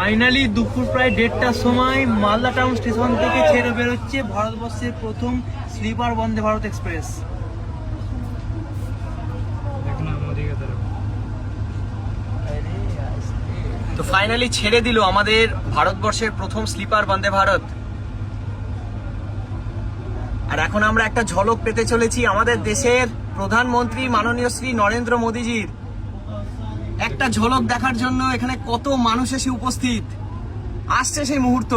Finally দুপুর প্রায় 1:30টার সময় মালদা টাউন স্টেশন থেকে ছেড়ে বেরোচ্ছে ভারতবর্ষের প্রথম স্লিপার বন্দে ভারত এক্সপ্রেস। তো ফাইনালি ছেড়ে দিল আমাদের ভারতবর্ষের প্রথম স্লিপার বন্দে ভারত। আর এখন আমরা একটা ঝলক পেতে চলেছি আমাদের দেশের প্রধানমন্ত্রী মাননীয় শ্রী নরেন্দ্র মোদীজির। একটা ঝলক দেখার জন্য এখানে কত মানুষ এসে উপস্থিত, আসছে সেই মুহূর্ত।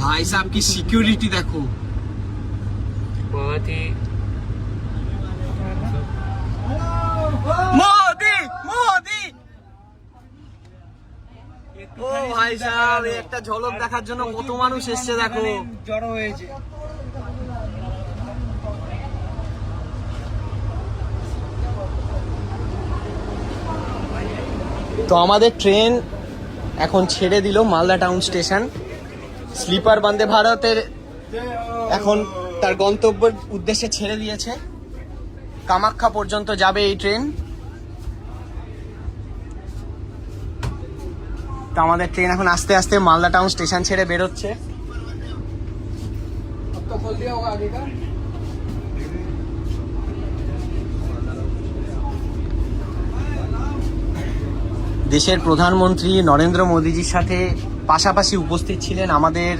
भाई साहब की सिक्योरिटी देखो, बहुत ही मोदी मोदी। ও ভাই সাহেব, একটা ঝলক দেখার জন্য কত মানুষ এসছে দেখো, জড়ো হয়েছে। তো আমাদের ট্রেন এখন ছেড়ে দিল মালদা টাউন স্টেশন। স্লিপার বন্দে ভারতের এখন তার গন্তব্যের উদ্দেশ্যে ছেড়ে দিয়েছে। কামাখ্যা পর্যন্ত যাবে এই ট্রেন। তো আমাদের ট্রেন এখন আস্তে আস্তে মালদা টাউন স্টেশন ছেড়ে বেরোচ্ছে। দেশের প্রধানমন্ত্রী নরেন্দ্র মোদীজির সাথে পাশাপাশি উপস্থিত ছিলেন আমাদের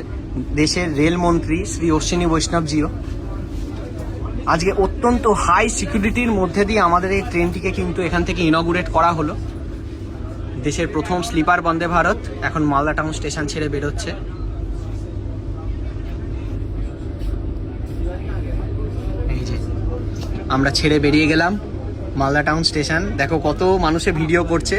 দেশের রেলমন্ত্রী শ্রী অশ্বিনী বৈষ্ণবজিও। আজকে অত্যন্ত হাই সিকিউরিটির মধ্যে দিয়ে আমাদের এই ট্রেনটিকে কিন্তু এখান থেকে ইনগুরেট করা হলো। দেশের প্রথম স্লিপার বন্দে ভারত এখন মালদা টাউন স্টেশন ছেড়ে বেরোচ্ছে। এই যে আমরা ছেড়ে বেরিয়ে গেলাম মালদা টাউন স্টেশন। দেখো কত মানুষে ভিডিও করছে।